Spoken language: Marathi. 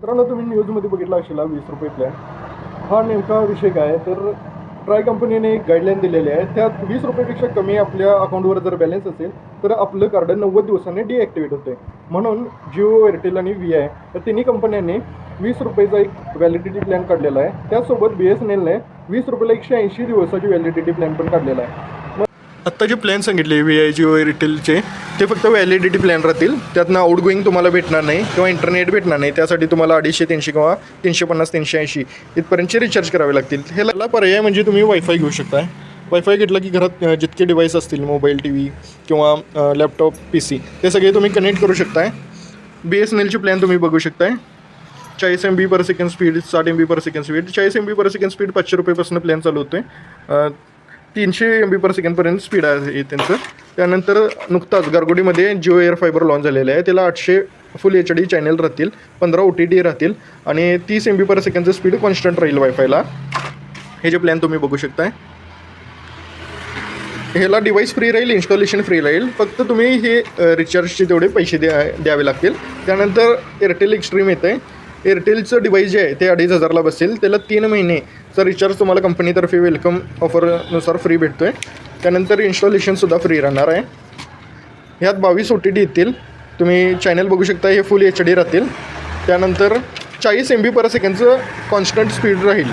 मित्रांनो, तुम्ही न्यूजमध्ये बघितला असेल 20 रुपये प्लॅन. हा नेमका विषय काय आहे तर ट्राय कंपनीने एक गाईडलाईन दिलेली आहे. त्यात 20 रुपयेपेक्षा कमी आपल्या अकाउंटवर जर बॅलन्स असेल तर आपलं कार्ड 90 दिवसांनी डिॲक्टिवेट होते. म्हणून जिओ, एअरटेल आणि व्ही आय या तिन्ही कंपन्यांनी 20 रुपयेचा एक व्हॅलिडिटी प्लॅन काढलेला आहे. त्याचसोबत BSNLने 20 रुपयाला 180 दिवसाची व्हॅलिडिटी प्लॅन पण काढलेला आहे. आत्ता जे प्लॅन सांगितले व्ही आय, जिओ, एअरटेलचे ते फक्त व्हॅलिडिटी प्लॅन राहतील. त्यातनं आउटगोईंग तुम्हाला भेटणार नाही किंवा इंटरनेट भेटणार नाही. त्यासाठी तुम्हाला 250, 300 किंवा 350, 380 इथपर्यंतचे रिचार्ज करावे लागतील. ह्याला पर्याय म्हणजे तुम्ही वायफाय घेऊ शकता. वायफाय घेतला की घरात जितके डिव्हाइस असतील, मोबाईल, TV किंवा लॅपटॉप, PC, ते सगळे तुम्ही कनेक्ट करू शकताय. BSNLची प्लॅन तुम्ही बघू शकताय. 40 MB/s speed, 60 MB/s speed. 40 MB/s speed 500 रुपयेपासून प्लॅन चालू होतो आहे. 300 MB/s पर्यंत स्पीड आहे त्यांचं. त्यानंतर नुकताच गारगोडीमध्ये जिओ एअर फायबर लॉन्च झालेलं आहे. त्याला 800 फुल HD चॅनल राहतील, 15 OTT राहतील आणि 30 MB/s स्पीड कॉन्स्टंट राहील वायफायला. हे जे प्लॅन तुम्ही बघू शकताय. ह्याला डिव्हाइस फ्री राहील, इन्स्टॉलेशन फ्री राहील. फक्त तुम्ही हे रिचार्जचे तेवढे पैसे द्यावे लागतील. त्यानंतर एअरटेल एक्स्ट्रीम येतं आहे. एअरटेलचं डिव्हाइस जे आहे ते 2500ला बसेल. त्याला 3 महिनेचा रिचार्ज तुम्हाला कंपनीतर्फे वेलकम ऑफरनुसार फ्री भेटतो आहे. त्यानंतर इन्स्टॉलेशनसुद्धा फ्री राहणार आहे. ह्यात 22 OTT येतील. तुम्ही चॅनल बघू शकता. हे फुल HD राहतील. त्यानंतर 40 MB/s कॉन्स्टंट स्पीड राहील.